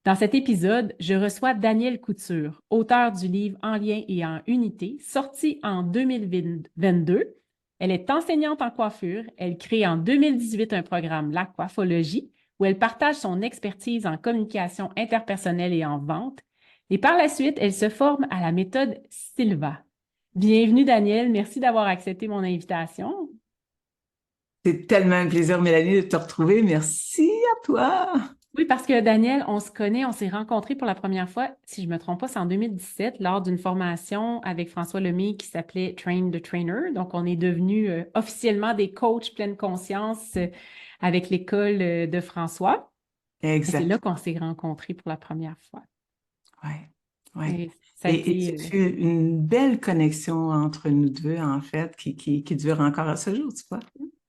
Dans cet épisode, je reçois Danielle Couture, auteure du livre En lien et en unité, sorti en 2022. Elle est enseignante en coiffure. Elle crée en 2018 un programme, La Coiffologie, où elle partage son expertise en communication interpersonnelle et en vente. Et par la suite, elle se forme à la méthode Silva. Bienvenue, Danielle. Merci d'avoir accepté mon invitation. C'est tellement un plaisir, Mélanie, de te retrouver. Merci à toi. Oui, parce que Daniel, on se connaît, on s'est rencontrés pour la première fois, si je ne me trompe pas, c'est en 2017, lors d'une formation avec François Lemay qui s'appelait Train the Trainer. Donc, on est devenus officiellement des coachs pleine conscience avec l'école de François. Et c'est là Exact. qu'on s'est rencontrés pour la première fois. Ouais, ouais. Et ça a Et été, ce fut une belle connexion entre nous deux, en fait, qui dure encore à ce jour, tu vois.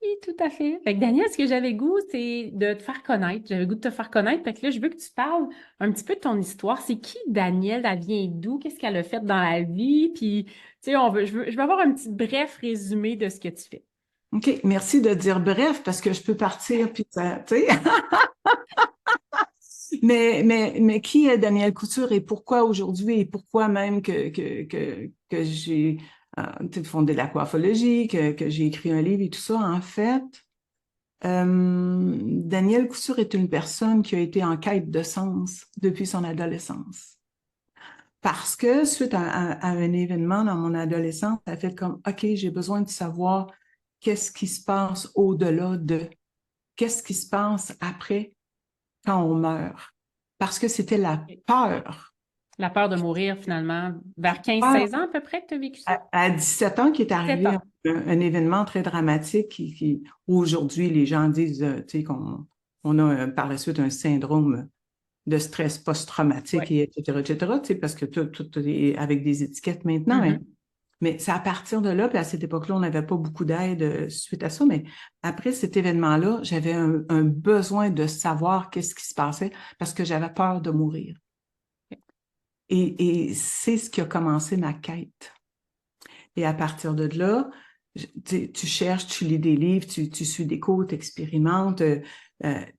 oui, tout à fait. Fait que Daniel, ce que j'avais le goût, c'est de te faire connaître. J'avais le goût de te faire connaître. Fait que là, je veux que tu parles un petit peu de ton histoire. C'est qui Danielle? Elle vient d'où? Qu'est-ce qu'elle a fait dans la vie? Puis, tu sais, je veux avoir un petit bref résumé de ce que tu fais. OK, merci de dire bref, parce que je peux partir, puis ça, tu sais. Mais qui est Danielle Couture et pourquoi aujourd'hui et pourquoi même que j'ai fondé la coiffologie, que j'ai écrit un livre et tout ça, en fait. Danielle Couture est une personne qui a été en quête de sens depuis son adolescence. Parce que suite à un événement dans mon adolescence, ça fait comme, OK, j'ai besoin de savoir qu'est-ce qui se passe au-delà de, qu'est-ce qui se passe après quand on meurt. Parce que c'était la peur. La peur de mourir, finalement, vers Peur 15-16 ans à peu près que tu as vécu ça? à 17 ans qui est 7 arrivé ans. un événement très dramatique où aujourd'hui les gens disent tu sais, qu'on on a par la suite un syndrome de stress post-traumatique, Oui. et etc., tu sais, parce que tout est avec des étiquettes maintenant. Mais c'est à partir de là, puis à cette époque-là, on n'avait pas beaucoup d'aide suite à ça, mais après cet événement-là, j'avais un besoin de savoir qu'est-ce qui se passait parce que j'avais peur de mourir. Et c'est ce qui a commencé ma quête. Et à partir de là, tu cherches, tu lis des livres, tu suis des cours, tu expérimentes.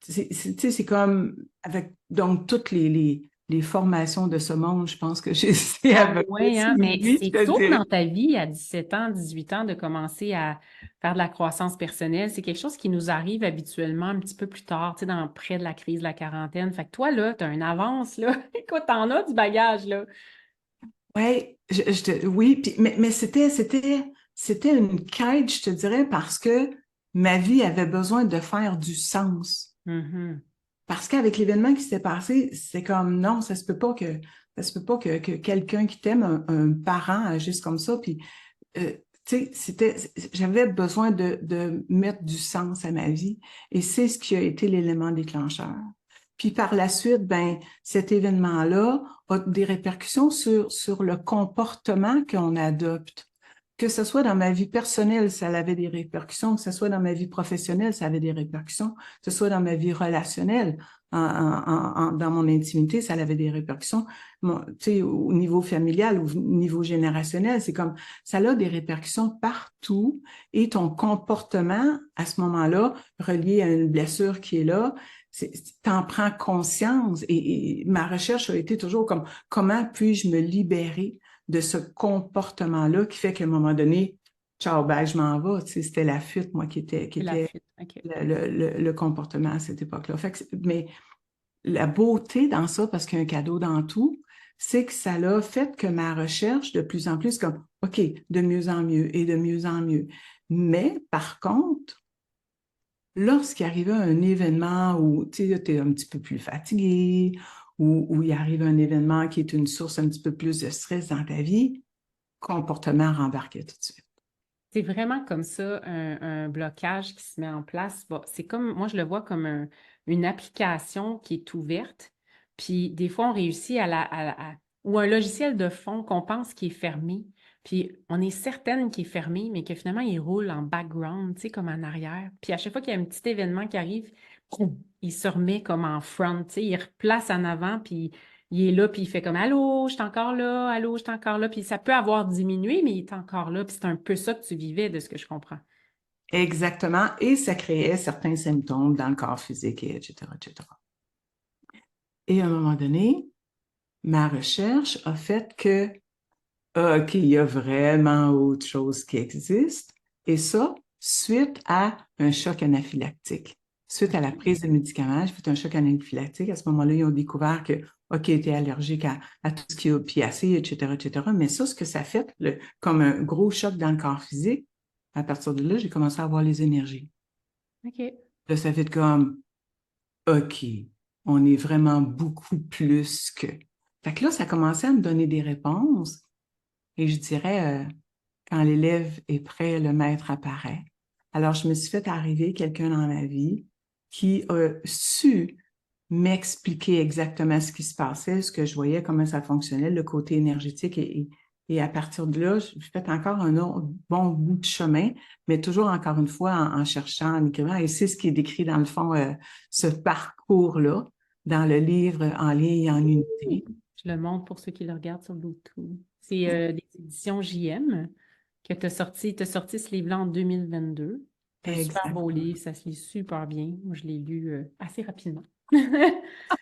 C'est comme avec donc toutes les formations de ce monde, je pense que j'ai essayé à Ah peu près oui, hein? Mais suivi, je c'est te tôt dirais. dans ta vie, à 17 ans, 18 ans, de commencer à faire de la croissance personnelle. C'est quelque chose qui nous arrive habituellement un petit peu plus tard, tu sais, près de la crise de la quarantaine. Fait que toi, là, tu as une avance, là. Écoute, t'en as du bagage, là. Ouais, oui, mais c'était une quête, je te dirais, parce que ma vie avait besoin de faire du sens. Mhm. Parce qu'avec l'événement qui s'est passé, c'est comme non, ça se peut pas que quelqu'un qui t'aime, un parent, agisse comme ça. Puis, tu sais, j'avais besoin de mettre du sens à ma vie. Et c'est ce qui a été l'élément déclencheur. Puis par la suite, ben, cet événement-là a des répercussions sur le comportement qu'on adopte. Que ce soit dans ma vie personnelle, ça avait des répercussions, que ce soit dans ma vie professionnelle, ça avait des répercussions, que ce soit dans ma vie relationnelle, dans mon intimité, ça avait des répercussions. Tu sais, au niveau familial, au niveau générationnel, c'est comme ça a des répercussions partout et ton comportement à ce moment-là, relié à une blessure qui est là, t'en prends conscience et ma recherche a été toujours comme comment puis-je me libérer de ce comportement-là qui fait qu'à un moment donné, ciao, ben, je m'en vais. Tu sais, c'était la fuite, moi, qui C'est la était fuite. OK. le comportement à cette époque-là. Fait que, mais la beauté dans ça, parce qu'il y a un cadeau dans tout, c'est que ça l'a fait que ma recherche, de plus en plus, comme, OK, de mieux en mieux et de mieux en mieux. Mais par contre, lorsqu'il arrivait un événement où tu es un petit peu plus fatigué, ou où il arrive un événement qui est une source un petit peu plus de stress dans ta vie, comportement rembarqué tout de suite. C'est vraiment comme ça un blocage qui se met en place. Bon, c'est comme, moi, je le vois comme une application qui est ouverte. Puis des fois, on réussit ou un logiciel de fond qu'on pense qui est fermé. Puis on est certaine qu'il est fermé, mais que finalement, il roule en background, tu sais, comme en arrière. Puis à chaque fois qu'il y a un petit événement qui arrive, poum, il se remet comme en front, tu sais, il replace en avant, puis il est là, puis il fait comme allô, je suis encore là, allô, je suis encore là. Puis ça peut avoir diminué, mais il est encore là. Puis c'est un peu ça que tu vivais, de ce que je comprends. Exactement. Et ça créait certains symptômes dans le corps physique, et etc., etc. Et à un moment donné, ma recherche a fait que, OK, il y a vraiment autre chose qui existe. Et ça, suite à un choc anaphylactique. Suite à la prise de médicaments, j'ai fait un choc anaphylactique. À ce moment-là, ils ont découvert que, OK, était allergique à tout ce qui est opiacé, etc., etc. Mais ça, ce que ça fait, comme un gros choc dans le corps physique, à partir de là, j'ai commencé à avoir les énergies. OK. Là, ça fait comme, OK, on est vraiment beaucoup plus que. Fait que là, ça a commencé à me donner des réponses. Et je dirais, quand l'élève est prêt, le maître apparaît. Alors, je me suis fait arriver quelqu'un dans ma vie qui a su m'expliquer exactement ce qui se passait, ce que je voyais, comment ça fonctionnait, le côté énergétique. Et à partir de là, j'ai fait encore un autre bon bout de chemin, mais toujours encore une fois en cherchant, en écrivant. Et c'est ce qui est décrit dans le fond, ce parcours-là, dans le livre En lien et en unité. Je le montre pour ceux qui le regardent sur Bluetooth. C'est des éditions JM que tu as sorti. Tu as sorti ce livre-là en 2022. C'est un super beau Exactement. livre, ça se lit super bien. Moi, je l'ai lu assez rapidement.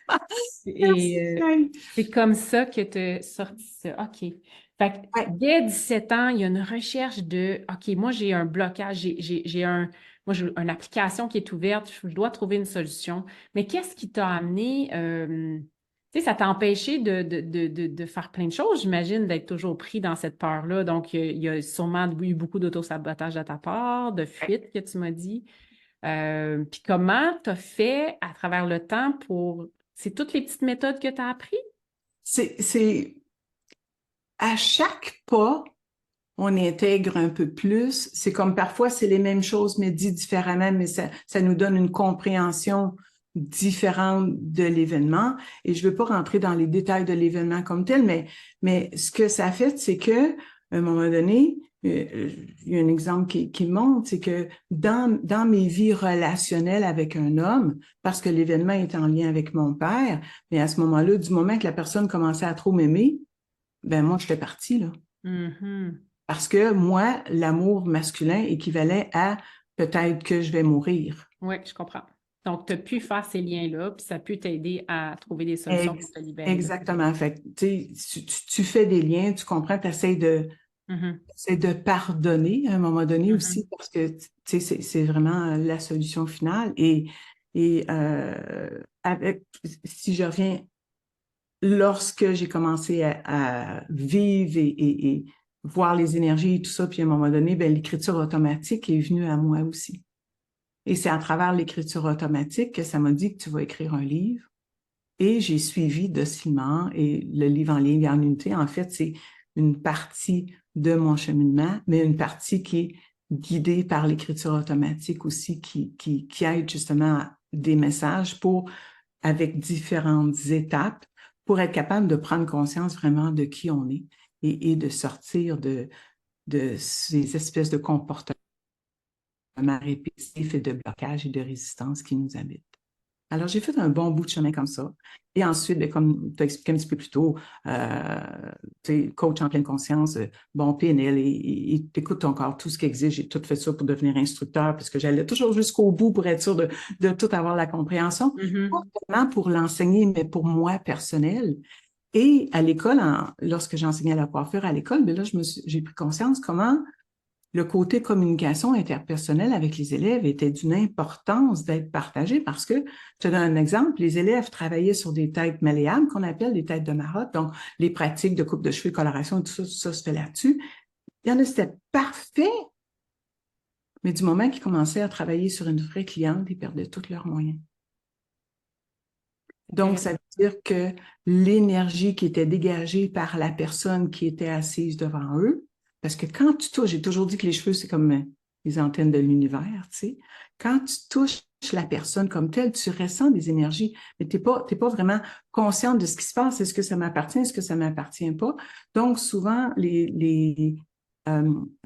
Merci, Et Gaëlle. c'est comme ça que tu as sorti ça. OK. Fait que Ouais, dès 17 ans, il y a une recherche de OK, moi, j'ai un blocage, j'ai une application qui est ouverte, je dois trouver une solution. Mais qu'est-ce qui t'a amené, tu sais, ça t'a empêché de faire plein de choses, j'imagine, d'être toujours pris dans cette peur-là. Donc, il y a sûrement eu beaucoup d'autosabotage de ta part, de fuite que tu m'as dit. Puis comment tu as fait à travers le temps pour... C'est toutes les petites méthodes que tu as apprises? c'est à chaque pas, on intègre un peu plus. C'est comme parfois, c'est les mêmes choses, mais dit différemment, mais ça nous donne une compréhension différente de l'événement. Et je ne veux pas rentrer dans les détails de l'événement comme tel, mais ce que ça fait, c'est que, à un moment donné, il y a un exemple qui montre, c'est que dans mes vies relationnelles avec un homme, parce que l'événement est en lien avec mon père, mais à ce moment-là, du moment que la personne commençait à trop m'aimer, ben moi, j'étais partie, là. Mhm. Parce que moi, l'amour masculin équivalait à peut-être que je vais mourir. Oui, je comprends. Donc, tu as pu faire ces liens-là, puis ça a pu t'aider à trouver des solutions pour Ex- te libérer de ça. Exactement. Fait que, tu fais des liens, tu comprends, tu essaies Mhm. de pardonner à un moment donné aussi, Mhm. parce que c'est vraiment la solution finale. Avec, si je reviens, lorsque j'ai commencé à vivre et voir les énergies et tout ça, puis à un moment donné, ben, l'écriture automatique est venue à moi aussi. Et c'est à travers l'écriture automatique que ça m'a dit que tu vas écrire un livre. Et j'ai suivi docilement. Et le livre En ligne et en unité, en fait, c'est une partie de mon cheminement, mais une partie qui est guidée par l'écriture automatique aussi, qui aide justement à des messages avec différentes étapes, pour être capable de prendre conscience vraiment de qui on est et de sortir de ces espèces de comportements répétitifs et de blocage et de résistance qui nous habitent. Alors, j'ai fait un bon bout de chemin comme ça. Et ensuite, ben, comme tu as expliqué un petit peu plus tôt, coach en pleine conscience, bon, PNL, et t'écoutes encore tout ce qui existe. J'ai tout fait ça pour devenir instructeur, parce que j'allais toujours jusqu'au bout pour être sûr de tout avoir la compréhension. Pas Mhm. seulement pour l'enseigner, mais pour moi personnel. Et à l'école, lorsque j'enseignais la coiffure à l'école, ben là, j'ai pris conscience comment le côté communication interpersonnelle avec les élèves était d'une importance d'être partagé parce que, je te donne un exemple, les élèves travaillaient sur des têtes malléables qu'on appelle des têtes de marotte, donc les pratiques de coupe de cheveux, coloration, tout ça se fait là-dessus. Il y en a, c'était parfait, mais du moment qu'ils commençaient à travailler sur une vraie cliente, ils perdaient tous leurs moyens. Donc, ça veut dire que l'énergie qui était dégagée par la personne qui était assise devant eux, parce que quand tu touches, j'ai toujours dit que les cheveux, c'est comme les antennes de l'univers, tu sais. Quand tu touches la personne comme telle, tu ressens des énergies, mais t'es pas vraiment consciente de ce qui se passe. Est-ce que ça m'appartient? Est-ce que ça m'appartient pas? Donc, souvent, les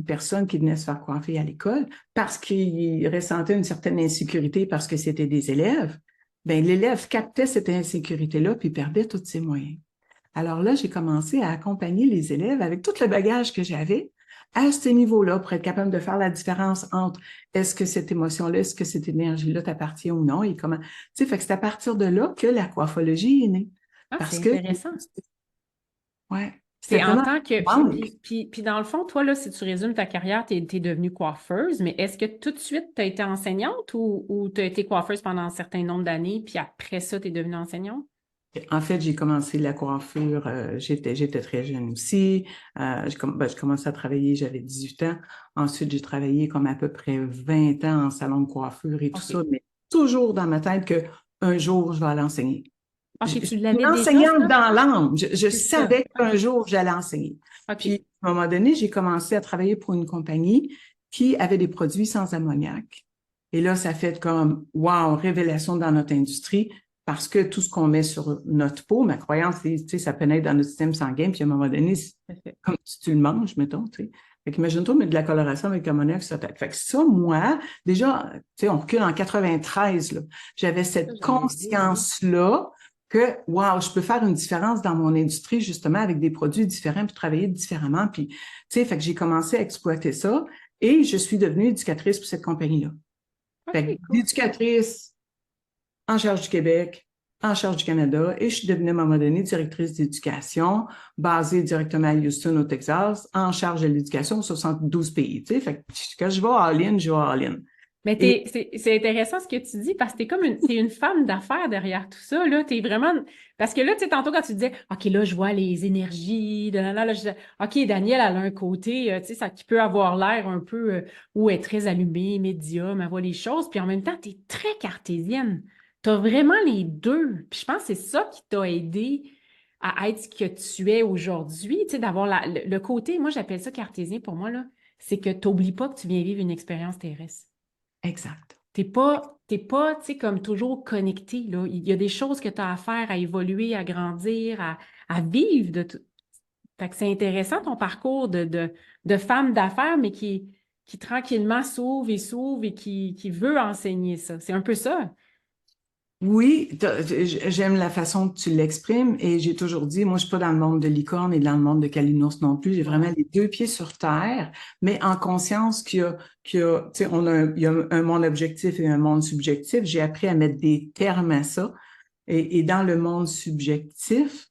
personnes qui venaient se faire coiffer à l'école, parce qu'ils ressentaient une certaine insécurité parce que c'était des élèves, ben, l'élève captait cette insécurité-là puis perdait tous ses moyens. Alors là, j'ai commencé à accompagner les élèves avec tout le bagage que j'avais à ce niveau-là pour être capable de faire la différence entre est-ce que cette émotion-là, est-ce que cette énergie-là t'appartient ou non et comment. Tu sais, fait que c'est à partir de là que la coiffologie est née. Ah, c'est Parce que, intéressant. ouais, c'était C'est en vraiment tant que. un manque. Puis dans le fond, toi, là, si tu résumes ta carrière, tu es devenue coiffeuse, mais est-ce que tout de suite, tu as été enseignante ou tu as été coiffeuse pendant un certain nombre d'années, puis après ça, tu es devenue enseignante? En fait, j'ai commencé la coiffure, j'étais très jeune aussi. J'ai commencé à travailler, j'avais 18 ans. Ensuite, j'ai travaillé comme à peu près 20 ans en salon de coiffure et tout OK. ça, mais toujours dans ma tête que un jour, je vais aller enseigner. OK, Je tu suis l'avais une déjà, enseignante ça? dans l'âme. Je C'est ça. savais qu'un OK. jour, j'allais enseigner. OK. Puis, à un moment donné, j'ai commencé à travailler pour une compagnie qui avait des produits sans ammoniac. Et là, ça fait comme, wow, révélation dans notre industrie, parce que tout ce qu'on met sur notre peau, ma croyance, c'est, tu sais, ça pénètre dans notre système sanguin, puis à un moment donné, c'est Parfait. comme si tu le manges, mettons, tu sais. Fait qu'imagine-toi mettre de la coloration avec l'ammoniac sur ta tête. Fait que ça, moi, déjà, tu sais, on recule en 93, là. J'avais Ça, cette j'avais vu. conscience-là que, wow, je peux faire une différence dans mon industrie, justement, avec des produits différents, puis travailler différemment. Puis, tu sais, fait que j'ai commencé à exploiter ça et je suis devenue éducatrice pour cette compagnie-là. Fait que OK, cool. d'éducatrice en charge du Québec, en charge du Canada, et je suis devenue à un moment donné directrice d'éducation, basée directement à Houston, au Texas, en charge de l'éducation aux 72 pays. Tu sais, fait que quand je vais à all-in, je vais à all-in. Mais Et c'est intéressant ce que tu dis parce que t'es une femme d'affaires derrière tout ça, là. T'es vraiment, parce que là, tu sais, tantôt quand tu disais, OK, là, je vois les énergies, là, je disais, OK, Danielle, elle a un côté, tu sais, ça qui peut avoir l'air un peu, où elle est très allumée, médium, elle voit les choses, puis en même temps, t'es très cartésienne. T'as vraiment les deux. Puis je pense que c'est ça qui t'a aidé à être ce que tu es aujourd'hui, tu sais, d'avoir le côté, moi, j'appelle ça cartésien pour moi, là, c'est que t'oublies pas que tu viens vivre une expérience terrestre. exact. T'es pas, tu sais, comme toujours connecté, là. Il y a des choses que tu as à faire, à évoluer, à grandir, à vivre de tout. Fait que c'est intéressant ton parcours de femme d'affaires, mais qui tranquillement s'ouvre et qui veut enseigner ça. C'est un peu ça. Oui, j'aime la façon que tu l'exprimes et j'ai toujours dit, moi, je suis pas dans le monde de licorne et dans le monde de Kalinours non plus. J'ai vraiment Voilà. les deux pieds sur terre, mais en conscience tu sais, il y a un monde objectif et un monde subjectif. J'ai appris à mettre des termes à ça. Et dans le monde subjectif,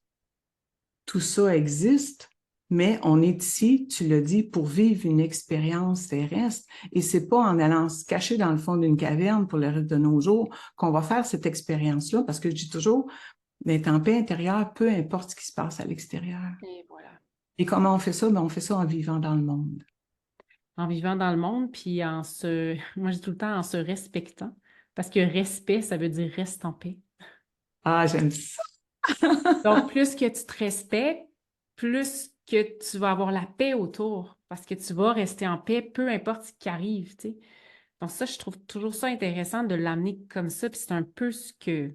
tout ça existe, mais on est ici, tu l'as dit, pour vivre une expérience terrestre. Et c'est pas en allant se cacher dans le fond d'une caverne pour le reste de nos jours qu'on va faire cette expérience-là, parce que je dis toujours, d'être en paix intérieure, peu importe ce qui se passe à l'extérieur. Et voilà. Et comment on fait ça? Ben, on fait ça en vivant dans le monde. En vivant dans le monde, puis moi je dis tout le temps en se respectant, parce que respect, ça veut dire reste en paix. Ah, j'aime ça. Donc, plus que tu te respectes, plus que tu vas avoir la paix autour, parce que tu vas rester en paix, peu importe ce qui arrive, tu sais. Donc ça, je trouve toujours ça intéressant de l'amener comme ça, puis c'est un peu ce que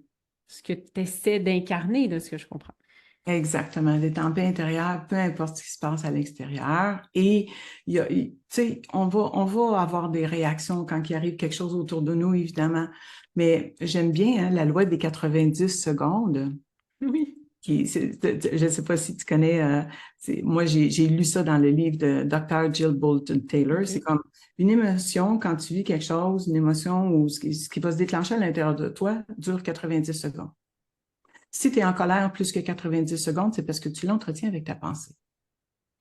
tu essaies d'incarner, de ce que je comprends. Exactement, d'être en paix intérieure, peu importe ce qui se passe à l'extérieur. Et tu sais, on va avoir des réactions quand il arrive quelque chose autour de nous, évidemment. Mais j'aime bien hein, la loi des 90 secondes. Oui. Je ne sais pas si tu connais, moi j'ai lu ça dans le livre de Dr. Jill Bolton Taylor. C'est OK. comme une émotion, quand tu vis quelque chose, une émotion ou ce qui va se déclencher à l'intérieur de toi dure 90 secondes. Si tu es en colère plus que 90 secondes, c'est parce que tu l'entretiens avec ta pensée.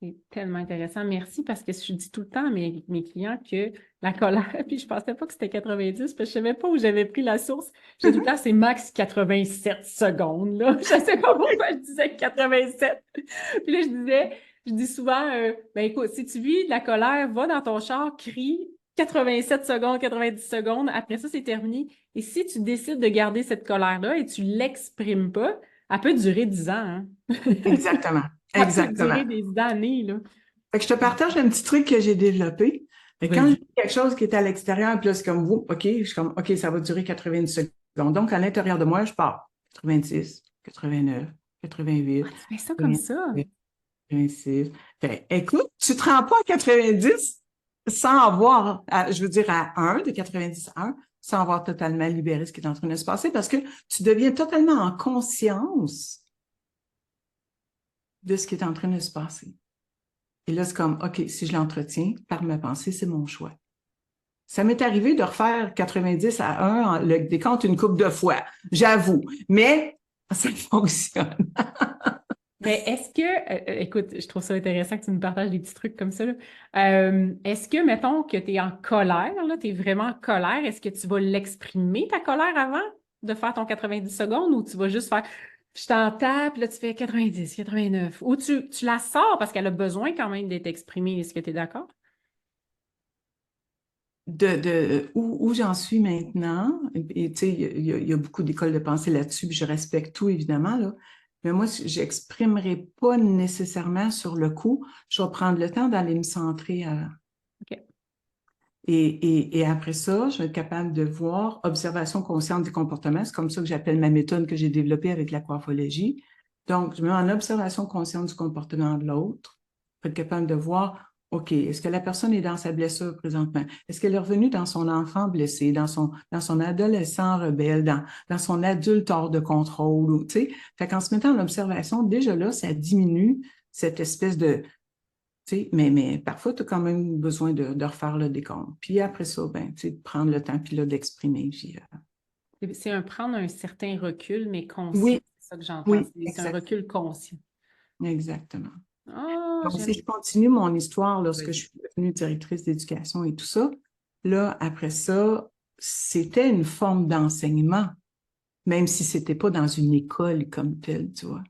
C'est tellement intéressant. Merci parce que je dis tout le temps à mes clients que la colère, puis je pensais pas que c'était 90, parce que je savais pas où j'avais pris la source. J'ai tout le temps, c'est max 87 secondes, là. Je sais pas pourquoi je disais 87. Puis là, je dis souvent, ben écoute, si tu vis de la colère, va dans ton char, crie 87 secondes, 90 secondes. Après ça, c'est terminé. Et si tu décides de garder cette colère-là et tu l'exprimes pas, elle peut durer 10 ans, hein. Exactement. Ça peut durer Exactement. des années, là. Fait que je te partage un petit truc que j'ai développé. Fait que quand je Vas-y. dis quelque chose qui est à l'extérieur, puis là, c'est comme vous, OK, je suis comme, OK, ça va durer 90 secondes. Donc, à l'intérieur de moi, je pars 90, 89, Ah, 88, tu fais ça comme ça? 87, 86. Fait, écoute, tu te rends pas à 90 sans avoir, je veux dire, à 1, de 90 à 1, sans avoir totalement libéré ce qui est en train de se passer parce que tu deviens totalement en conscience de ce qui est en train de se passer. Et là, c'est comme, OK, si je l'entretiens par ma pensée, c'est mon choix. Ça m'est arrivé de refaire 90-1 le décompte une couple de fois, j'avoue. Mais ça fonctionne. Mais est-ce que, écoute, je trouve ça intéressant que tu nous partages des petits trucs comme ça, là. Est-ce que, mettons que tu es en colère, là, tu es vraiment en colère, est-ce que tu vas l'exprimer, ta colère, avant de faire ton 90 secondes, ou tu vas juste faire, je t'en tape, là, tu fais 90, 89, ou tu la sors parce qu'elle a besoin quand même d'être exprimée. Est-ce que tu es d'accord? Où j'en suis maintenant, et tu sais, il y a beaucoup d'écoles de pensée là-dessus, puis je respecte tout, évidemment, là. Mais moi, j'exprimerai pas nécessairement sur le coup. Je vais prendre le temps d'aller me centrer à... OK. Et après ça, je vais être capable de voir observation consciente du comportement. C'est comme ça que j'appelle ma méthode que j'ai développée avec l'aquaphologie. Donc, je me mets en observation consciente du comportement de l'autre. Je vais être capable de voir, OK, est-ce que la personne est dans sa blessure présentement? Est-ce qu'elle est revenue dans son enfant blessé, dans son adolescent rebelle, dans son adulte hors de contrôle, tu sais? Fait qu'en se mettant en observation, déjà là, ça diminue cette espèce de mais parfois, tu as quand même besoin de refaire le décompte. Puis après ça, ben, de prendre le temps puis là, d'exprimer. Puis, C'est prendre un certain recul, mais conscient. oui, C'est ça que j'entends. oui, C'est un recul conscient. exactement. Ah, Donc, si j'aime. je continue mon histoire lorsque je Vas-y. suis devenue directrice d'éducation et tout ça, là, après ça, c'était une forme d'enseignement, même si c'était pas dans une école comme telle, tu vois.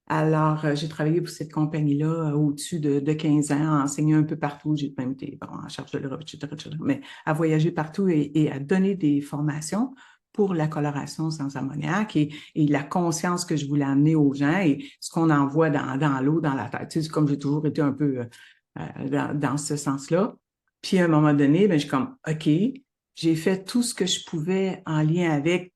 Alors, j'ai travaillé pour cette compagnie-là au-dessus de 15 ans, à enseigner un peu partout. J'ai même été en charge de l'Europe, etc., etc., mais à voyager partout et à donner des formations pour la coloration sans ammoniac et la conscience que je voulais amener aux gens et ce qu'on envoie dans l'eau, dans la tête. Tu sais, comme j'ai toujours été un peu dans ce sens-là. Puis à un moment donné, ben, j'ai comme, OK, j'ai fait tout ce que je pouvais en lien avec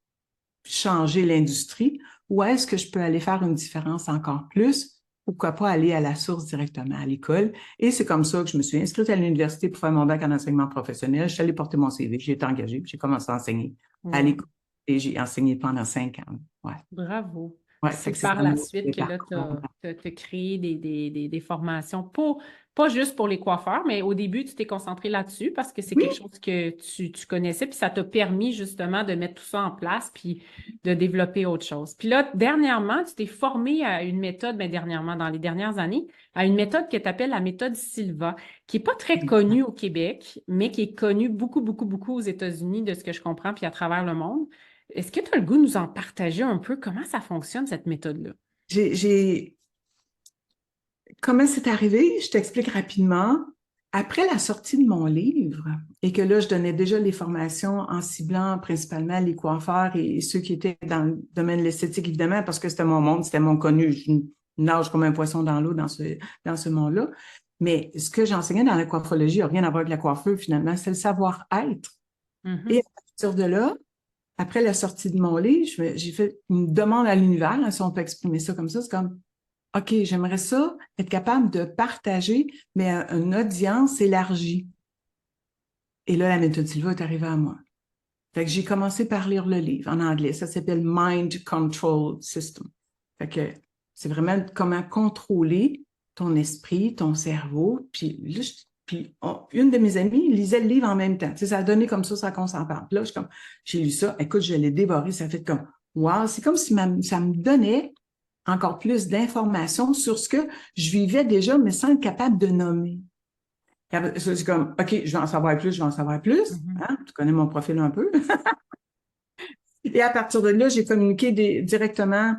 changer l'industrie ou est-ce que je peux aller faire une différence encore plus? Pourquoi pas aller à la source directement à l'école? Et c'est comme ça que je me suis inscrite à l'université pour faire mon bac en enseignement professionnel. Je suis allée porter mon CV, j'ai été engagée, puis j'ai commencé à enseigner à Wow. l'école et j'ai enseigné pendant 5 ans. Ouais, Bravo. ouais, Puis fait c'est que c'est par vraiment la suite le que là, parcours. tu as créé des formations, pas juste pour les coiffeurs, mais au début, tu t'es concentré là-dessus parce que c'est quelque Oui, chose que tu connaissais, puis ça t'a permis justement de mettre tout ça en place, puis de développer autre chose. Puis là, dernièrement, tu t'es formé à une méthode, bien dernièrement, dans les dernières années, à une méthode que tu appelles la méthode Silva, qui n'est pas très connue au Québec, mais qui est connue beaucoup, beaucoup, beaucoup aux États-Unis, de ce que je comprends, puis à travers le monde. Est-ce que tu as le goût de nous en partager un peu comment ça fonctionne, cette méthode-là? j'ai comment c'est arrivé? Je t'explique rapidement. Après la sortie de mon livre, et que là, je donnais déjà les formations en ciblant principalement les coiffeurs et ceux qui étaient dans le domaine de l'esthétique, évidemment, parce que c'était mon monde, c'était mon connu. Je nage comme un poisson dans l'eau dans ce monde-là. Mais ce que j'enseignais dans la coiffologie n'a rien à voir avec la coiffeur, finalement, c'est le savoir-être. Et à Mhm. partir de là, après la sortie de mon livre, j'ai fait une demande à l'univers, hein, si on peut exprimer ça comme ça. C'est comme, OK, j'aimerais ça être capable de partager, mais à une audience élargie. Et là, la méthode Silva est arrivée à moi. Fait que j'ai commencé par lire le livre en anglais. Ça s'appelle Mind Control System. Fait que c'est vraiment comment contrôler ton esprit, ton cerveau. Puis, là, une de mes amies lisait le livre en même temps. Tu sais, ça a donné comme ça qu'on s'en parle. Puis là, j'ai lu ça. Écoute, je l'ai dévoré. Ça fait comme, wow, c'est comme si ça me donnait encore plus d'informations sur ce que je vivais déjà, mais sans être capable de nommer. C'est comme, OK, je vais en savoir plus, je vais en savoir plus. Mhm. Hein? Tu connais mon profil un peu. Et à partir de là, j'ai communiqué directement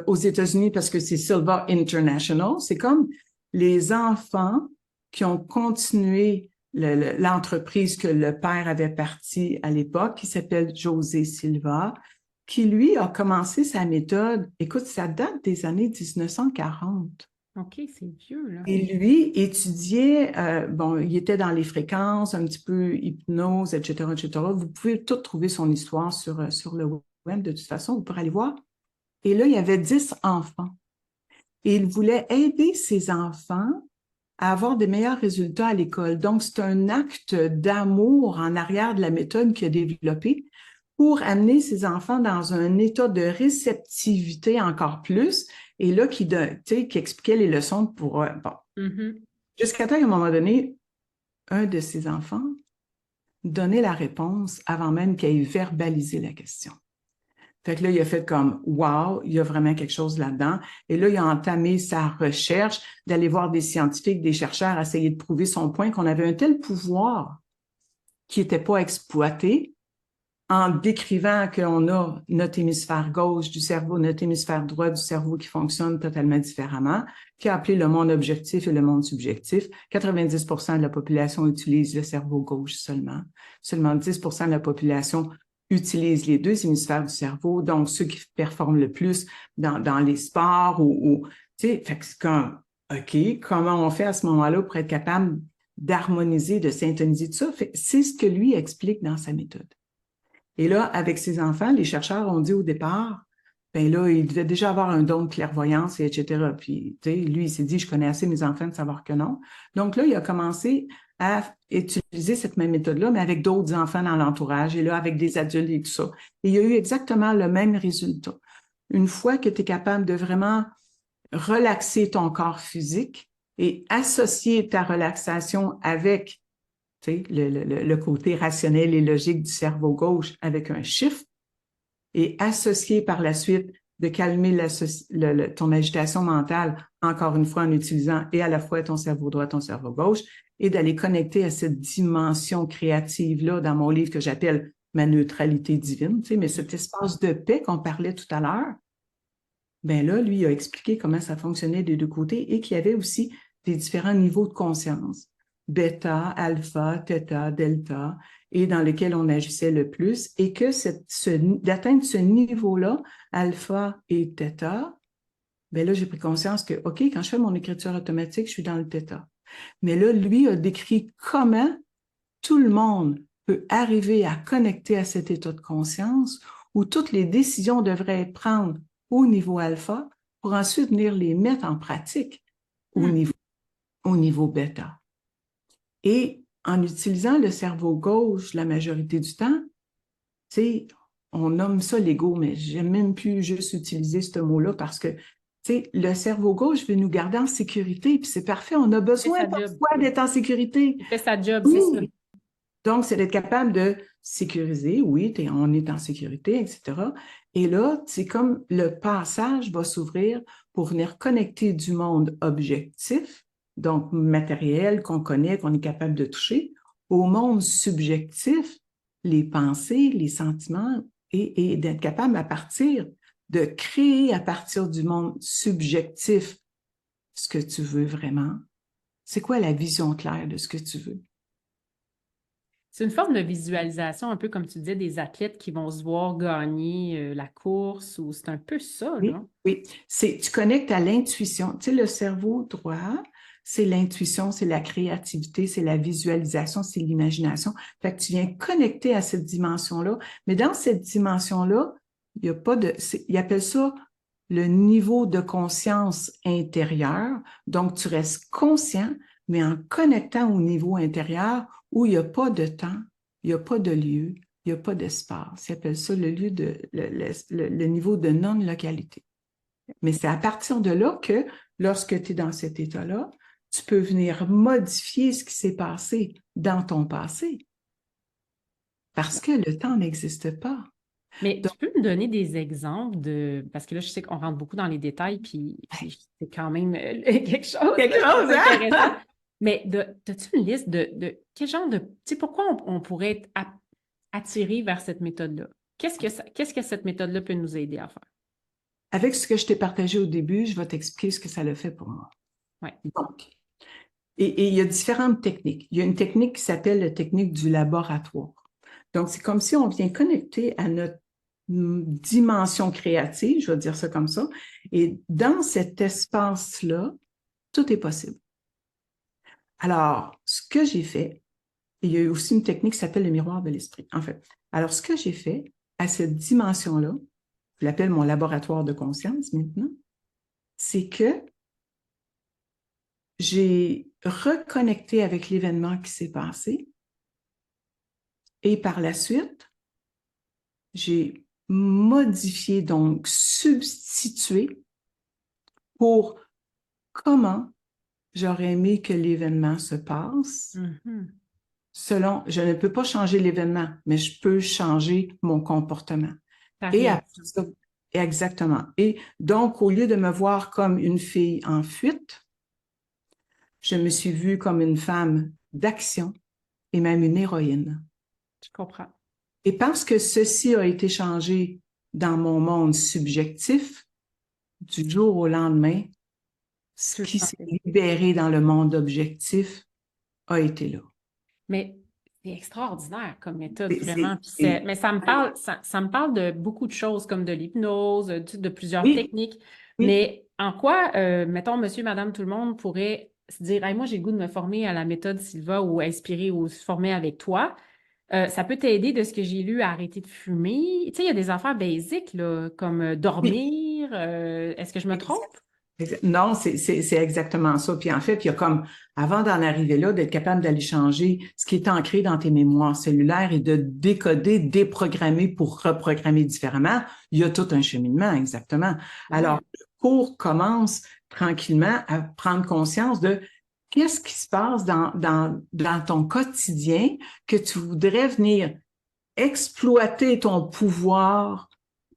aux États-Unis parce que c'est Silva International. C'est comme les enfants qui ont continué l'entreprise que le père avait partie à l'époque, qui s'appelle José Silva, qui lui a commencé sa méthode. Écoute, ça date des années 1940. OK, c'est vieux, là. Et lui étudiait, bon, il était dans les fréquences, un petit peu hypnose, etc., etc. Vous pouvez tout trouver son histoire sur le web, de toute façon, vous pourrez aller voir. Et là, il y avait 10 enfants. Et il voulait aider ces enfants à avoir des meilleurs résultats à l'école. Donc, c'est un acte d'amour en arrière de la méthode qu'il a développée pour amener ces enfants dans un état de réceptivité encore plus. Et là, qui expliquait les leçons pour... bon, Mhm. Jusqu'à temps qu'à un moment donné, un de ses enfants donnait la réponse avant même qu'il ait verbalisé la question. Fait que là, il a fait comme, wow, il y a vraiment quelque chose là-dedans. Et là, il a entamé sa recherche d'aller voir des scientifiques, des chercheurs, essayer de prouver son point qu'on avait un tel pouvoir qui n'était pas exploité en décrivant qu'on a notre hémisphère gauche du cerveau, notre hémisphère droit du cerveau qui fonctionne totalement différemment, qui a appelé le monde objectif et le monde subjectif. 90% de la population utilise le cerveau gauche seulement. Seulement 10% de la population utilise les deux hémisphères du cerveau, donc ceux qui performent le plus dans les sports ou tu sais, fait que c'est comme, OK, comment on fait à ce moment-là pour être capable d'harmoniser, de syntoniser tout ça? C'est ce que lui explique dans sa méthode. Et là, avec ses enfants, les chercheurs ont dit au départ, ben là, il devait déjà avoir un don de clairvoyance, et etc. Puis, tu sais, lui, il s'est dit, je connais assez mes enfants de savoir que non. Donc là, il a commencé à utiliser cette même méthode-là, mais avec d'autres enfants dans l'entourage, et là, avec des adultes et tout ça. Et il y a eu exactement le même résultat. Une fois que tu es capable de vraiment relaxer ton corps physique et associer ta relaxation avec le côté rationnel et logique du cerveau gauche avec un chiffre et associé par la suite de calmer ton agitation mentale, encore une fois en utilisant et à la fois ton cerveau droit, ton cerveau gauche, et d'aller connecter à cette dimension créative-là dans mon livre que j'appelle ma neutralité divine, mais cet espace de paix qu'on parlait tout à l'heure, ben là, lui, il a expliqué comment ça fonctionnait des deux côtés et qu'il y avait aussi des différents niveaux de conscience, bêta, alpha, theta, delta, et dans lesquels on agissait le plus, et que d'atteindre ce niveau-là, alpha et theta, ben là, j'ai pris conscience que, OK, quand je fais mon écriture automatique, je suis dans le theta. Mais là, lui a décrit comment tout le monde peut arriver à connecter à cet état de conscience où toutes les décisions devraient être prises au niveau alpha pour ensuite venir les mettre en pratique au niveau bêta. Et en utilisant le cerveau gauche la majorité du temps, tu sais, on nomme ça l'ego, mais j'aime même plus juste utiliser ce mot-là parce que le cerveau gauche veut nous garder en sécurité, puis c'est parfait, on a besoin parfois d'être en sécurité. Il fait sa job, c'est ça. Oui. Donc, c'est d'être capable de sécuriser, oui, on est en sécurité, etc. Et là, c'est comme le passage va s'ouvrir pour venir connecter du monde objectif, donc matériel, qu'on connaît, qu'on est capable de toucher, au monde subjectif, les pensées, les sentiments, et d'être capable à partir de créer à partir du monde subjectif ce que tu veux vraiment. C'est quoi la vision claire de ce que tu veux? C'est une forme de visualisation, un peu comme tu disais, des athlètes qui vont se voir gagner la course, ou c'est un peu ça, Oui, là. oui. Tu connectes à l'intuition. Tu sais, le cerveau droit, c'est l'intuition, c'est la créativité, c'est la visualisation, c'est l'imagination. Fait que tu viens connecter à cette dimension-là. Mais dans cette dimension-là, il n'y a pas de. Ils appellent ça le niveau de conscience intérieur. Donc, tu restes conscient, mais en connectant au niveau intérieur où il n'y a pas de temps, il n'y a pas de lieu, il n'y a pas d'espace. Ils appellent ça le niveau de non-localité. Mais c'est à partir de là que, lorsque tu es dans cet état-là, tu peux venir modifier ce qui s'est passé dans ton passé. Parce que le temps n'existe pas. Mais Donc, tu peux me donner des exemples de... Parce que là, je sais qu'on rentre beaucoup dans les détails, puis c'est quand même quelque chose quelque chose, d'intéressant. hein? Mais as-tu une liste de quel genre de... Tu sais, pourquoi on pourrait être attiré vers cette méthode-là? Qu'est-ce que cette méthode-là peut nous aider à faire? Avec ce que je t'ai partagé au début, je vais t'expliquer ce que ça le fait pour moi. Ouais. Donc, et il y a différentes techniques. Il y a une technique qui s'appelle la technique du laboratoire. Donc, c'est comme si on vient connecter à notre dimension créative, je vais dire ça comme ça, et dans cet espace-là, tout est possible. Alors, ce que j'ai fait, il y a aussi une technique qui s'appelle le miroir de l'esprit, en fait. Alors, ce que j'ai fait à cette dimension-là, je l'appelle mon laboratoire de conscience maintenant, c'est que j'ai reconnecté avec l'événement qui s'est passé et par la suite, j'ai modifié, donc substitué pour comment j'aurais aimé que l'événement se passe. Mhm. Je ne peux pas changer l'événement, mais je peux changer mon comportement. Ta Et après réaction. ça, exactement. Et donc, au lieu de me voir comme une fille en fuite, je me suis vue comme une femme d'action et même une héroïne. Je comprends. Et parce que ceci a été changé dans mon monde subjectif, du jour au lendemain, ce Tu le qui s'est sentais. libéré dans le monde objectif a été là. Mais c'est extraordinaire comme méthode, C'est- vraiment. c'est- Puis c'est- mais ça me parle, ça me parle de beaucoup de choses, comme de l'hypnose, de plusieurs Oui, techniques. oui, Mais en quoi, mettons, monsieur, madame, tout le monde pourrait se dire, hey, moi, j'ai le goût de me former à la méthode Silva ou inspirer ou se former avec toi. Ça peut t'aider de ce que j'ai lu à arrêter de fumer. Tu sais, il y a des affaires basiques, là, comme oui. dormir. Est-ce que je me trompe? Non, c'est exactement ça. Puis en fait, il y a comme, avant d'en arriver là, d'être capable d'aller changer ce qui est ancré dans tes mémoires cellulaires et de décoder, déprogrammer pour reprogrammer différemment, il y a tout un cheminement, exactement. Alors, Ouais. le cours commence tranquillement à prendre conscience de qu'est-ce qui se passe dans ton quotidien que tu voudrais venir exploiter ton pouvoir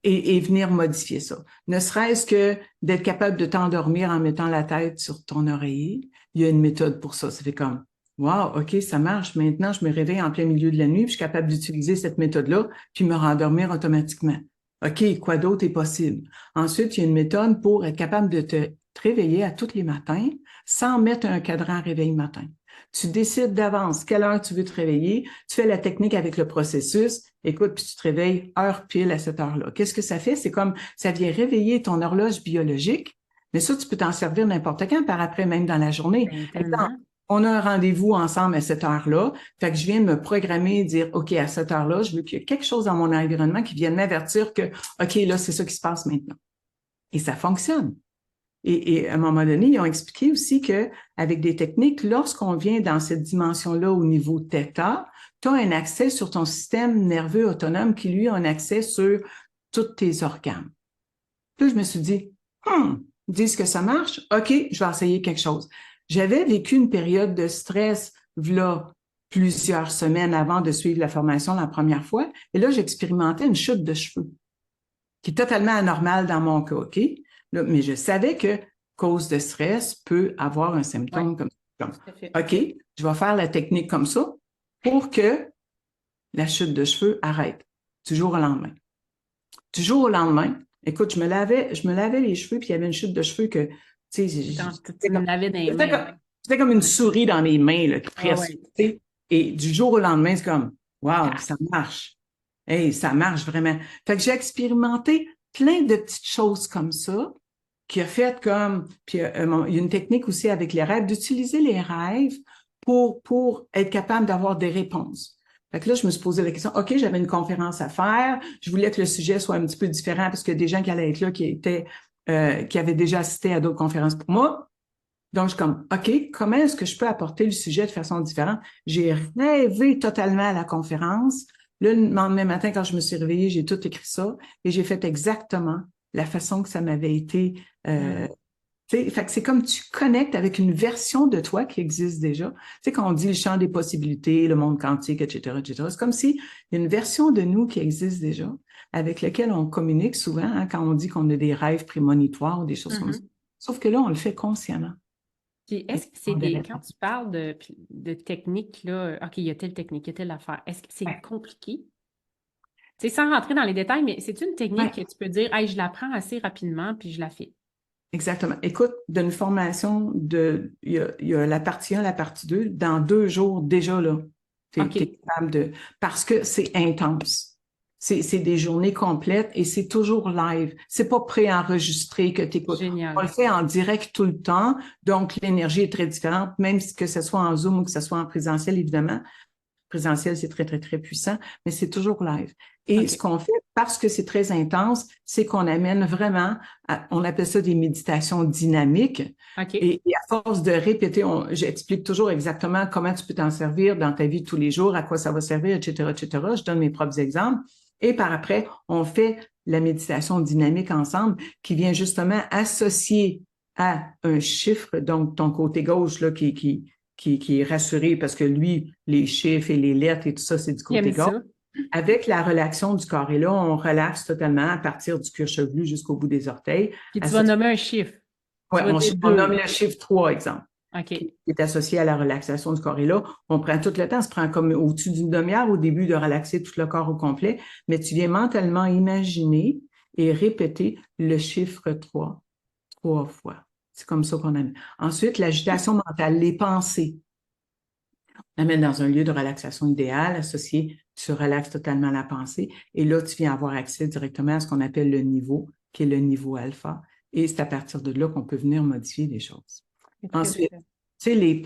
et venir modifier ça. Ne serait-ce que d'être capable de t'endormir en mettant la tête sur ton oreiller. Il y a une méthode pour ça. Ça fait comme, wow, OK, ça marche. Maintenant, je me réveille en plein milieu de la nuit, puis je suis capable d'utiliser cette méthode-là, puis me rendormir automatiquement. OK, quoi d'autre est possible? Ensuite, il y a une méthode pour être capable de te réveiller à tous les matins sans mettre un cadran réveil matin. Tu décides d'avance quelle heure tu veux te réveiller, tu fais la technique avec le processus, écoute, puis tu te réveilles heure pile à cette heure-là. Qu'est-ce que ça fait? C'est comme ça vient réveiller ton horloge biologique, mais ça, tu peux t'en servir n'importe quand, par après, même dans la journée. Ben, Exemple, tellement. on a un rendez-vous ensemble à cette heure-là, fait que je viens de me programmer et dire, OK, à cette heure-là, je veux qu'il y ait quelque chose dans mon environnement qui vienne m'avertir que, OK, là, c'est ça qui se passe maintenant. Et ça fonctionne. Et à un moment donné, ils ont expliqué aussi que avec des techniques, lorsqu'on vient dans cette dimension-là au niveau theta, tu as un accès sur ton système nerveux autonome qui, lui, a un accès sur tous tes organes. Puis je me suis dit, ils disent que ça marche, OK, je vais essayer quelque chose. J'avais vécu une période de stress, là, plusieurs semaines avant de suivre la formation la première fois, et là, j'expérimentais une chute de cheveux qui est totalement anormal dans mon cas, OK? Là, mais je savais que cause de stress peut avoir un Oui, symptôme comme tout à fait. OK, je vais faire la technique comme ça pour que la chute de cheveux arrête du jour au lendemain. Du jour au lendemain, écoute, je me lavais les cheveux, puis il y avait une chute de cheveux que, tu sais, Tu me l'avais dans les mains. c'était comme une souris dans mes mains, là, qui Ah presse, ouais. tu sais. Et du jour au lendemain, c'est comme, wow, Paf. ça marche. Hey, ça marche vraiment. Fait que j'ai expérimenté plein de petites choses comme ça, qui a fait comme, puis il y a une technique aussi avec les rêves, d'utiliser les rêves pour être capable d'avoir des réponses. Fait que là, je me suis posé la question, OK, j'avais une conférence à faire, je voulais que le sujet soit un petit peu différent parce que des gens qui allaient être là qui avaient déjà assisté à d'autres conférences pour moi. Donc, je suis comme, OK, comment est-ce que je peux apporter le sujet de façon différente? J'ai rêvé totalement à la conférence. Le lendemain matin, quand je me suis réveillée, j'ai tout écrit ça et j'ai fait exactement la façon que ça m'avait été. Hmm. Fait que c'est comme tu connectes avec une version de toi qui existe déjà. Tu sais, quand on dit le champ des possibilités, le monde quantique, etc., etc., c'est comme si il y a une version de nous qui existe déjà, avec laquelle on communique souvent, hein, quand on dit qu'on a des rêves prémonitoires ou des choses comme ça. Mhm. Sauf que là, on le fait consciemment. Puis Et est-ce que c'est on des. devrait Quand pas. tu parles de technique, là, OK, il y a telle technique, il y a telle affaire, est-ce que c'est Ouais, compliqué? Tu sais, sans rentrer dans les détails, mais c'est une technique ouais, que tu peux dire, hey, je l'apprends assez rapidement, puis je la fais. exactement. Écoute, d'une formation il y a la partie 1, la partie 2, dans 2 jours déjà là, tu es OK, capable de, parce que c'est intense. C'est des journées complètes et c'est toujours live. C'est pas préenregistré que tu écoutes. On génial. le fait en direct tout le temps, donc l'énergie est très différente, même que ce soit en Zoom ou que ce soit en présentiel, évidemment. Présentiel, c'est très, très, très puissant, mais c'est toujours live. Et ce OK, qu'on fait, parce que c'est très intense, c'est qu'on amène vraiment, on appelle ça des méditations dynamiques. OK. Et à force de répéter, j'explique toujours exactement comment tu peux t'en servir dans ta vie de tous les jours, à quoi ça va servir, etc., etc. Je donne mes propres exemples. Et par après, on fait la méditation dynamique ensemble qui vient justement associer à un chiffre, donc ton côté gauche là, qui est rassuré parce que lui, les chiffres et les lettres et tout ça, c'est du Il côté aime gauche. ça. Avec la relaxation du corps. Et là, on relaxe totalement à partir du cuir chevelu jusqu'au bout des orteils. Puis tu vas nommer un chiffre. Ouais, Tu vas dire on nomme 2. le chiffre 3, exemple, OK. qui est associé à la relaxation du corps. Et là, on prend tout le temps, ça prend comme au-dessus d'une demi-heure au début de relaxer tout le corps au complet, mais tu viens mentalement imaginer et répéter le chiffre 3 fois. C'est comme ça qu'on amène. Ensuite, l'agitation mentale, les pensées. On amène dans un lieu de relaxation idéal, associé, tu relaxes totalement la pensée, et là, tu viens avoir accès directement à ce qu'on appelle le niveau, qui est le niveau alpha, et c'est à partir de là qu'on peut venir modifier les choses. C'est très Ensuite, différent. tu sais, les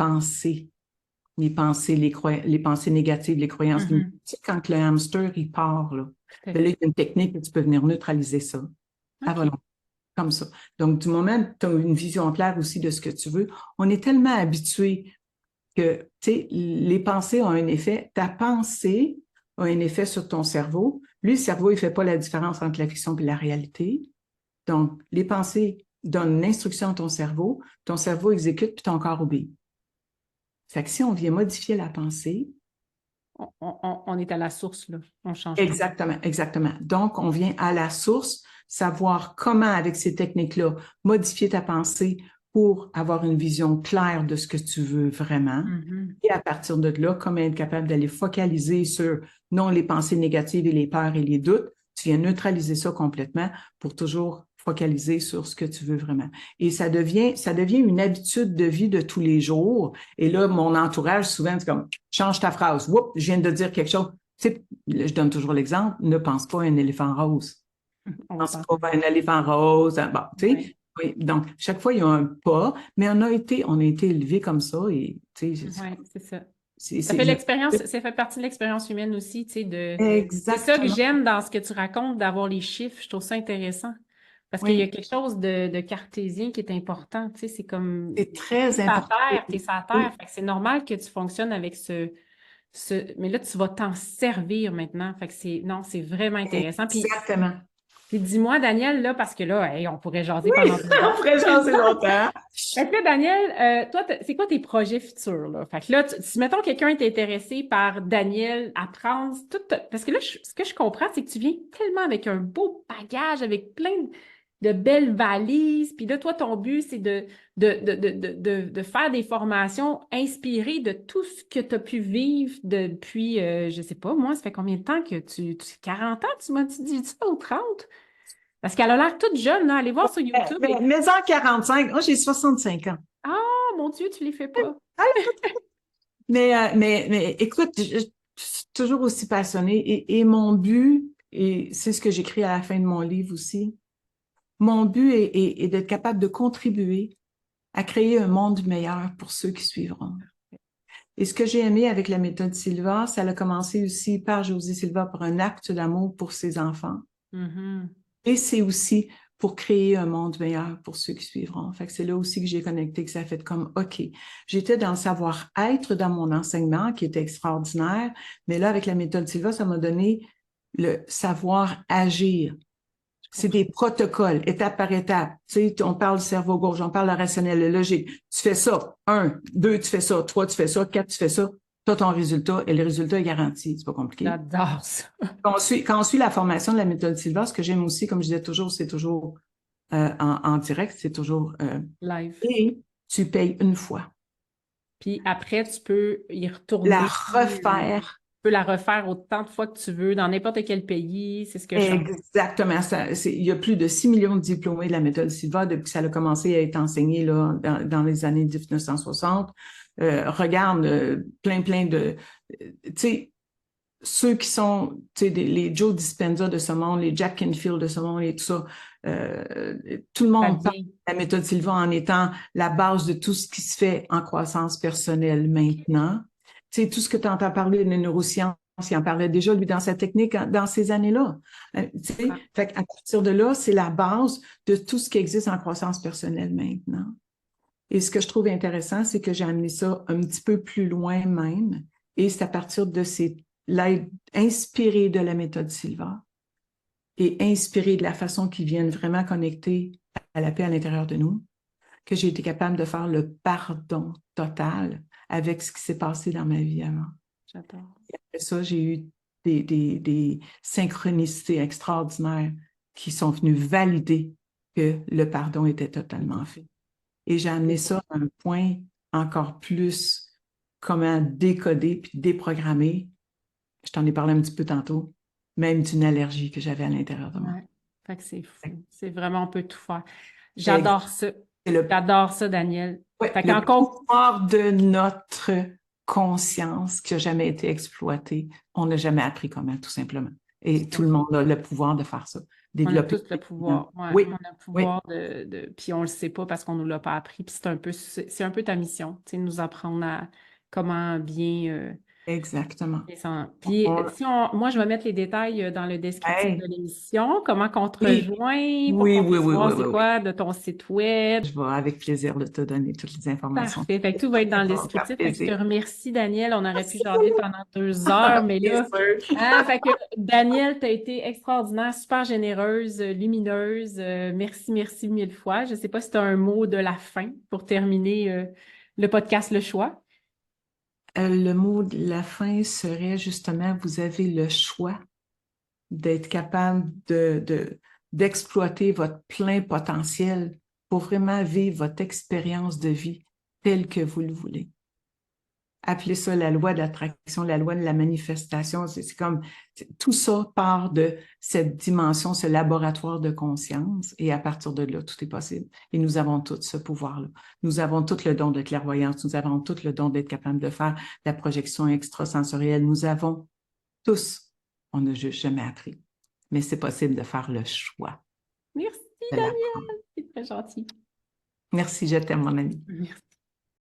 pensées négatives, les croyances limitantes. Tu sais, quand le hamster, il part, là, Tout à ben là, il fait. y a une technique que tu peux venir neutraliser ça à OK. volonté, comme ça. Donc, du moment que tu as une vision claire aussi de ce que tu veux, on est tellement habitué que, tu sais, les pensées ont un effet. Ta pensée a un effet sur ton cerveau. Lui, le cerveau, il ne fait pas la différence entre la fiction et la réalité. Donc, les pensées donnent une instruction à ton cerveau exécute, puis ton corps obéit. Fait que si on vient modifier la pensée, On est à la source, là. On change tout. exactement, exactement. Donc, on vient à la source, savoir comment, avec ces techniques-là, modifier ta pensée pour avoir une vision claire de ce que tu veux vraiment. Mhm. Et à partir de là, comment être capable d'aller focaliser sur non les pensées négatives et les peurs et les doutes, tu viens neutraliser ça complètement pour toujours focaliser sur ce que tu veux vraiment. Et ça devient une habitude de vie de tous les jours. Et là, mon entourage, souvent, c'est comme, change ta phrase. Oups, je viens de dire quelque chose. Tu sais, je donne toujours l'exemple, ne pense pas à un éléphant rose. On Ne va pense penser. pas à un éléphant rose. Bon, tu sais, Oui. oui, donc, chaque fois, il y a un pas, mais on a été élevés comme ça et, tu sais, Oui, c'est ça. Ça c'est, fait je- l'expérience, ça fait partie de l'expérience humaine aussi, tu sais, c'est ça que exactement, j'aime dans ce que tu racontes, d'avoir les chiffres. Je trouve ça intéressant. Parce qu'il y a oui, quelque chose de cartésien qui est important, tu sais, c'est comme, c'est très t'es sur important. terre, t'es sur terre, Oui, fait que c'est normal que tu fonctionnes avec mais là, tu vas t'en servir maintenant, fait que non, c'est vraiment intéressant. exactement. Puis dis-moi, Daniel, là, parce que là, hey, on pourrait jaser Oui, pendant des on heures. pourrait jaser longtemps. Fait que là, Daniel, toi, c'est quoi tes projets futurs, là? Fait que là, si, mettons, quelqu'un est intéressé par Daniel, apprendre tout, parce que là, ce que je comprends, c'est que tu viens tellement avec un beau bagage, avec plein de belles valises, puis là, toi, ton but, c'est de faire des formations inspirées de tout ce que tu as pu vivre depuis, je sais pas, moi, ça fait combien de temps que 40 ans, tu m'as dit ça, ou 30? Parce qu'elle a l'air toute jeune, là. Allez voir sur YouTube. Mais en 45, moi j'ai 65 ans. Ah, mon Dieu, tu les fais pas. Mais écoute, je suis toujours aussi passionnée et mon but, et c'est ce que j'écris à la fin de mon livre aussi, mon but est d'être capable de contribuer à créer un monde meilleur pour ceux qui suivront. Et ce que j'ai aimé avec la méthode Silva, ça a commencé aussi par José Silva pour un acte d'amour pour ses enfants. Mhm. Et c'est aussi pour créer un monde meilleur pour ceux qui suivront. Fait que c'est là aussi que j'ai connecté, que ça a fait comme, OK, j'étais dans le savoir-être dans mon enseignement qui était extraordinaire, mais là, avec la méthode Silva, ça m'a donné le savoir-agir. Je C'est comprends. des protocoles, étape par étape. Tu sais, on parle du cerveau gauche, on parle de rationnel, le logique. Tu fais ça. 1, 2, tu fais ça. 3, tu fais ça. 4, tu fais ça. Tu as ton résultat et le résultat est garanti. C'est pas compliqué. J'adore ça. Quand on suit la formation de la méthode Silva, ce que j'aime aussi, comme je disais toujours, c'est toujours en direct, c'est toujours Live. et tu payes une fois. Puis après, tu peux y La retourner. refaire, Tu peux la refaire autant de fois que tu veux, dans n'importe quel pays. C'est ce que je suis. exactement. Il y a plus de 6 millions de diplômés de la méthode Silva depuis que ça a commencé à être enseigné là, dans les années 1960. Regarde, plein tu sais, ceux qui sont, tu sais, les Joe Dispenza de ce monde, les Jack Canfield de ce monde et tout ça, tout le Ça monde parle vient. de la méthode Silva en étant la base de tout ce qui se fait en croissance personnelle maintenant. Tu sais, tout ce que tu entends parler de neurosciences, il en parlait déjà, lui, dans sa technique, dans ces années-là. Tu sais, Ah, fait qu'à partir de là, c'est la base de tout ce qui existe en croissance personnelle maintenant. Et ce que je trouve intéressant, c'est que j'ai amené ça un petit peu plus loin même. Et c'est à partir de l'aide inspirée de la méthode Silva et inspirée de la façon qu'ils viennent vraiment connecter à la paix à l'intérieur de nous. que j'ai été capable de faire le pardon total avec ce qui s'est passé dans ma vie avant. J'adore. Et après ça, j'ai eu des synchronicités extraordinaires qui sont venues valider que le pardon était totalement fait. Et j'ai amené ça à un point encore plus comment décoder puis déprogrammer. Je t'en ai parlé un petit peu tantôt, même d'une allergie que j'avais à l'intérieur de moi. Ouais. Fait que c'est fou. C'est vraiment, on peut tout faire. C'est J'adore ça. le, J'adore ça, Daniel. ouais, Fait le qu'encore, pouvoir de notre conscience qui n'a jamais été exploité. On n'a jamais appris comment, tout simplement. Et tout le monde a le pouvoir de faire ça. on a Développer. tous le pouvoir. Ouais, Oui, on a le oui, pouvoir puis on le sait pas parce qu'on nous l'a pas appris. Puis c'est un peu ta mission, tu sais, nous apprendre à comment bien. exactement. Puis, On- moi, je vais mettre les détails dans le descriptif de hey, l'émission, comment qu'on te oui, rejoint pour oui, qu'on oui, puisse oui, voir oui, c'est oui, oui. quoi de ton site web. Je vais avec plaisir de te donner toutes les informations. Parfait. Fait que tout va être dans le Ça va me faire descriptif. Fait que je te plaisir. remercie, Daniel. On aurait pu Merci, jaser pendant 2 heures, mais bien là, sûr. hein, fait que Daniel, tu as été extraordinaire, super généreuse, lumineuse. Merci, merci mille fois. Je ne sais pas si tu as un mot de la fin pour terminer le podcast Le Choix. Le mot de la fin serait justement, vous avez le choix d'être capable d'exploiter votre plein potentiel pour vraiment vivre votre expérience de vie telle que vous le voulez. Appelez ça la loi d'attraction, la loi de la manifestation. C'est comme tout ça part de cette dimension, ce laboratoire de conscience. Et à partir de là, tout est possible. Et nous avons tout ce pouvoir-là. Nous avons tout le don de clairvoyance. Nous avons tout le don d'être capable de faire la projection extrasensorielle. Nous avons tous. On n'a juste jamais appris. Mais c'est possible de faire le choix Merci, de Daniel. l'apprendre. C'est très gentil. Merci, je t'aime, mon ami. Merci.